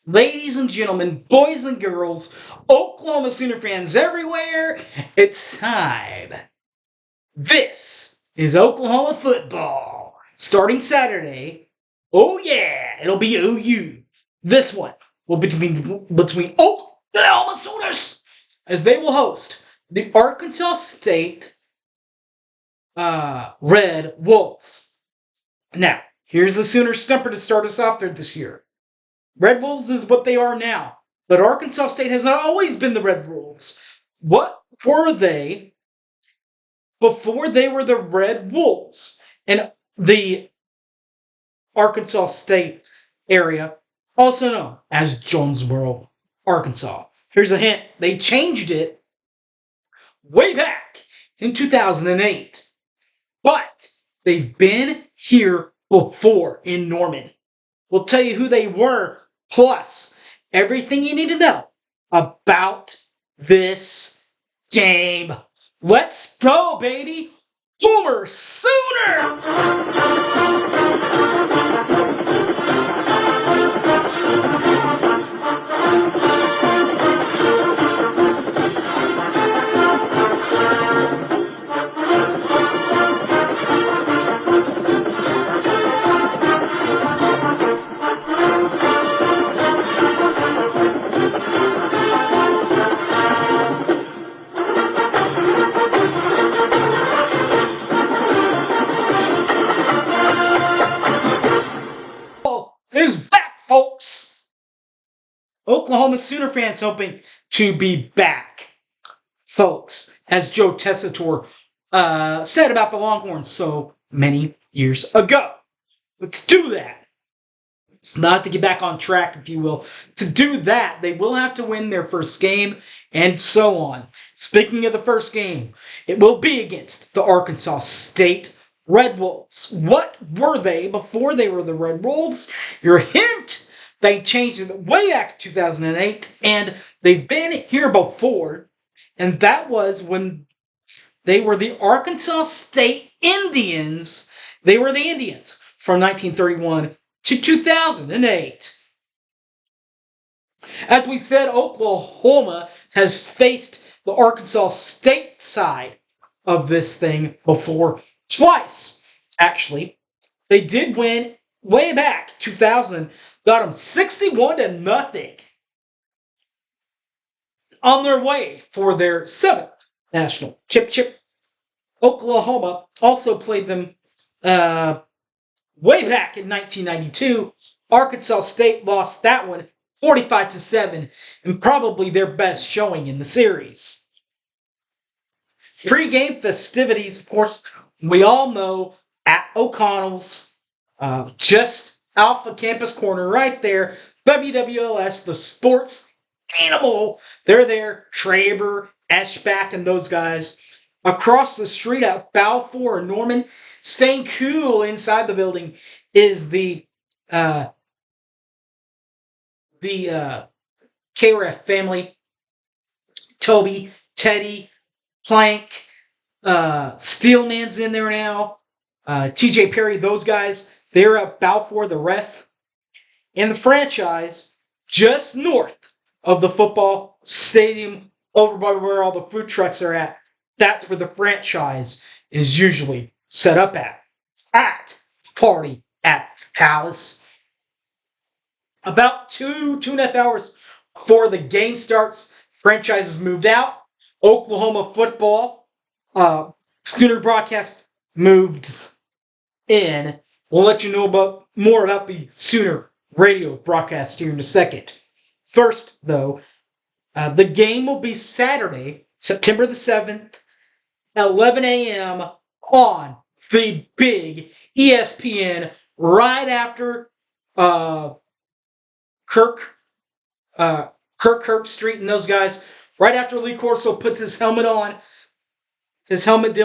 Ladies and gentlemen, boys and girls, Oklahoma Sooner fans everywhere, it's time. This is Oklahoma football. Starting Saturday. Oh yeah, it'll be OU. This one will be between Oklahoma Sooners as they will host the Arkansas State Red Wolves. Now, here's the Sooner Stumper to start us off there this year. Red Wolves is what they are now, but Arkansas State has not always been the Red Wolves. What were they before they were the Red Wolves? And the Arkansas State area, also known as Jonesboro, Arkansas. Here's a hint. They changed it way back in 2008. But they've been here before in Norman. We'll tell you who they were, plus everything you need to know about this game. Let's go, baby! Boomer Sooner! Is back, folks! Oklahoma Sooner fans hoping to be back, folks, as Joe Tessitore said about the Longhorns so many years ago. Let's do that. Not to get back on track, if you will. To do that, they will have to win their first game, and so on. Speaking of the first game, it will be against the Arkansas State Red Wolves. What were they before they were the Red Wolves? Your hint, they changed it way back in 2008, and they've been here before, and that was when they were the Arkansas State Indians. They were the Indians from 1931 to 2008. As we said, Oklahoma has faced the Arkansas State side of this thing before. Twice, actually. They did win way back 2000, got them 61-0 on their way for their 7th national chip. Oklahoma also played them way back in 1992. Arkansas State lost that one 45-7, and probably their best showing in the series. Pre-game festivities, of course, we all know at O'Connell's, just Alpha Campus Corner right there, WWLS, the sports animal. They're there, Traber, Eschbach, and those guys. Across the street at Balfour and Norman, staying cool inside the building, is the KRF family. Toby, Teddy, Plank, Steelman's in there now. TJ Perry, those guys, they're at Balfour, the ref. And the franchise, just north of the football stadium, over by where all the food trucks are at, that's where the franchise is usually set up at Party at Palace. About 2.5 hours before the game starts, franchises moved out. Oklahoma football, Schooner broadcast moved in. We'll let you know more about the Sooner radio broadcast here in a second. First, though, the game will be Saturday, September the 7th, 11 a.m. on the big ESPN right after Kirk Herbstreit and those guys. Right after Lee Corso puts his helmet deal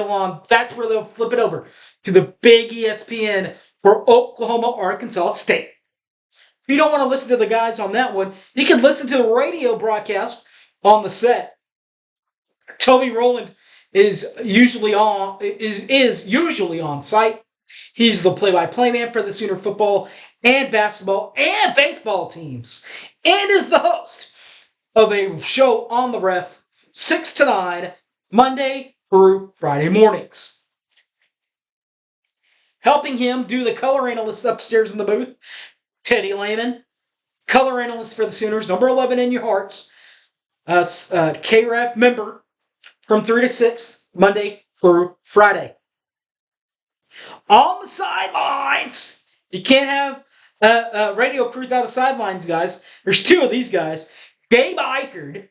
on, that's where they'll flip it over to the big ESPN for Oklahoma, Arkansas State. If you don't want to listen to the guys on that one, you can listen to the radio broadcast on the set. Toby Rowland is usually on site. He's the play-by-play man for the Sooner football and basketball and baseball teams. and is the host of a show on the Ref 6 to 9, Monday through Friday mornings. Helping him do the color analyst upstairs in the booth, Teddy Lehman, color analyst for the Sooners, number 11 in your hearts, KREF member from 3 to 6, Monday through Friday. On the sidelines, you can't have a radio crew without a sidelines, guys. There's two of these guys, Gabe Eichard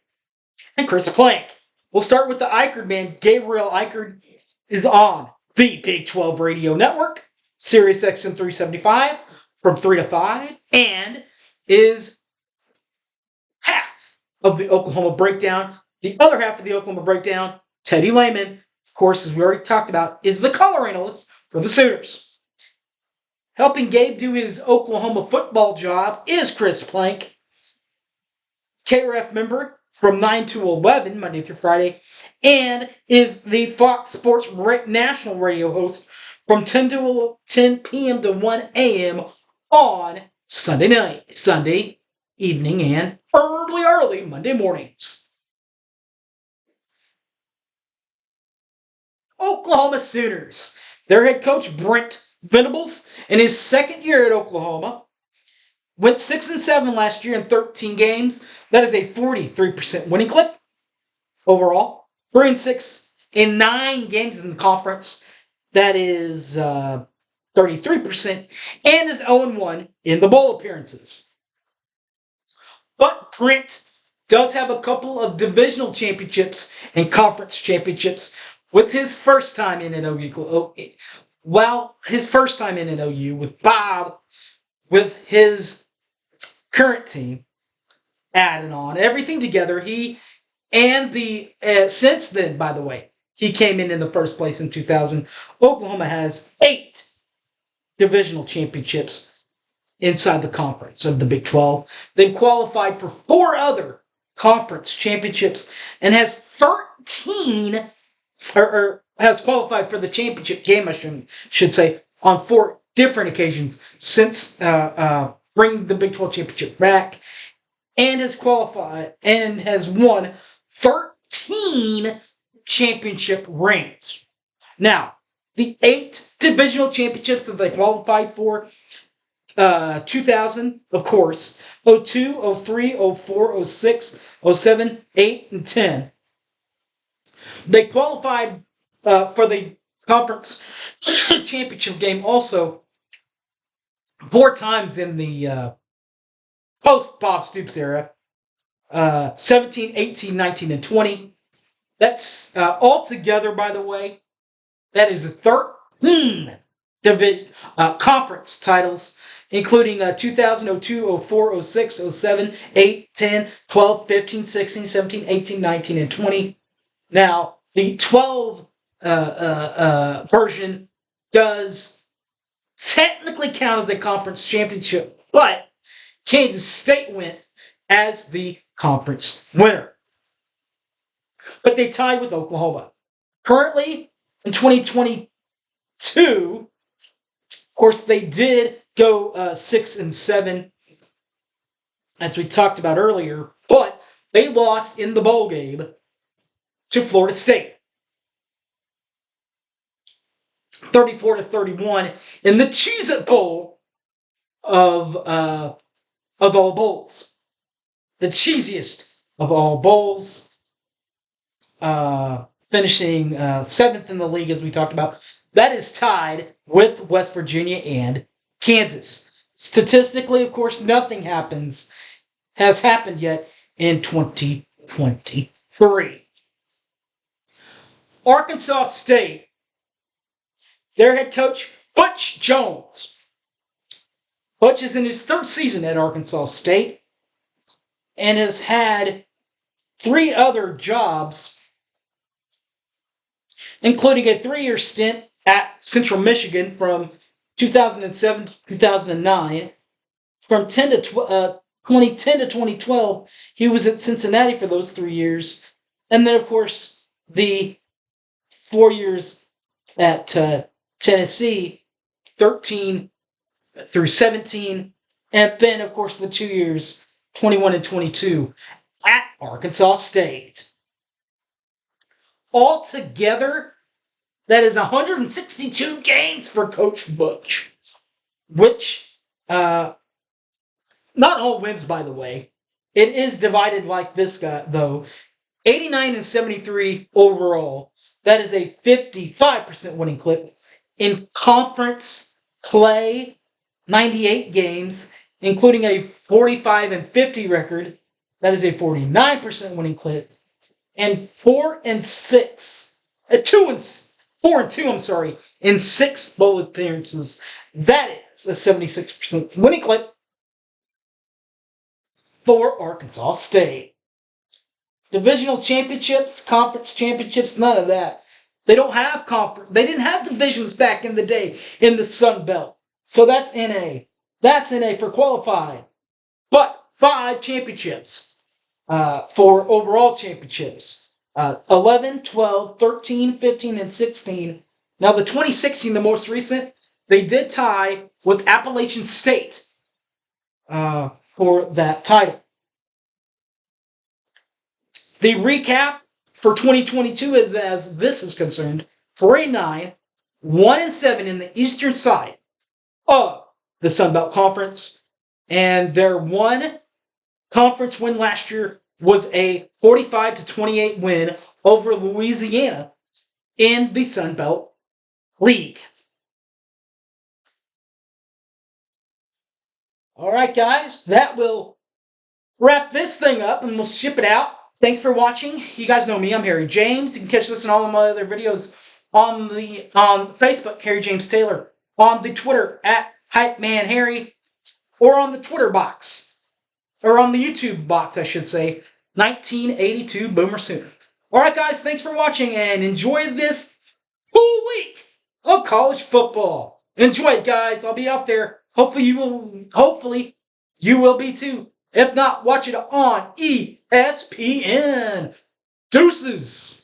and Chris Plank. We'll start with the Eichard man. Gabriel Eichard is on the Big 12 Radio Network, Sirius XM 375 from 3 to 5, and is half of the Oklahoma Breakdown. The other half of the Oklahoma Breakdown, Teddy Lehman, of course, as we already talked about, is the color analyst for the Sooners. Helping Gabe do his Oklahoma football job is Chris Plank, KREF member from 9 to 11, Monday through Friday, and is the Fox Sports national radio host from 10 p.m. to 1 a.m. on Sunday evening, and early Monday mornings. Oklahoma Sooners. Their head coach, Brent Venables, in his second year at Oklahoma, went 6-7 last year in 13 games. That is a 43% winning clip overall. 3-6 in 9 games in the conference. That is 33%. And is 0-1 in the bowl appearances. But Brent does have a couple of divisional championships and conference championships with his first time in an OU. Well, his first time in an OU with Bob, with his current team, adding on everything together. He and since then, by the way, he came in the first place in 2000. Oklahoma has 8 divisional championships inside the conference of the Big 12. They've qualified for 4 other conference championships and has 13, or has qualified for the championship game, I should say, on 4 different occasions since bringing the Big 12 championship back, and has qualified and has won 13 championship rings. Now, the 8 divisional championships that they qualified for, 2000, of course, 02, 03, 04, 06, 07, 8, and 10. They qualified for the conference championship game also 4 times in the post-Bob Stoops era, 17, 18, 19, and 20. That's altogether, by the way, that is 13 division conference titles, including 2000, 02, 04, 06, 07, 8, 10, 12, 15, 16, 17, 18, 19, and 20. Now, the 12 version does technically count as a conference championship, but Kansas State went as the conference winner. But they tied with Oklahoma. Currently, in 2022, of course, they did go 6-7, as we talked about earlier, but they lost in the bowl game to Florida State, 34-31, in the Cheez-It Bowl of all bowls, the cheesiest of all bowls, finishing 7th in the league, as we talked about. That is tied with West Virginia and Kansas. Statistically, of course, nothing has happened yet in 2023. Arkansas State, their head coach, Butch Jones. Butch is in his 3rd season at Arkansas State and has had 3 other jobs, including a 3-year stint at Central Michigan from 2007 to 2009. From 2010 to 2012, he was at Cincinnati for those 3 years. And then, of course, the 4 years at Tennessee, 13 through 17. And then, of course, the 2 years 21 and 22 at Arkansas State. Altogether, that is 162 games for Coach Butch, which, not all wins, by the way. It is divided like this guy, though. 89 and 73 overall. That is a 55% winning clip. In conference play, 98 games, including a 45 and 50 record. That is a 49% winning clip. And 4 and 2, I'm sorry, in 6 bowl appearances. That is a 76% winning clip for Arkansas State. Divisional championships, conference championships, none of that. They don't have conference. They didn't have divisions back in the day in the Sun Belt. So that's NA. That's NA for qualified. But 5 championships for overall championships. 11, 12, 13, 15, and 16. Now the 2016, the most recent, they did tie with Appalachian State for that title. The recap for 2022 is as this is concerned: 4-9, 1-7 in the eastern side of the Sun Belt Conference, and their one conference win last year was a 45-28 win over Louisiana in the Sun Belt League. All right, guys, that will wrap this thing up, and we'll ship it out. Thanks for watching. You guys know me. I'm Harry James. You can catch this and all of my other videos on Facebook, Harry James Taylor, on the Twitter at HypeManHarry, or on the Twitter box, or on the YouTube box, I should say, 1982 Boomer Sooner. All right, guys, thanks for watching, and enjoy this full week of college football. Enjoy it, guys. I'll be out there. Hopefully you will be too. If not, watch it on ESPN. Deuces.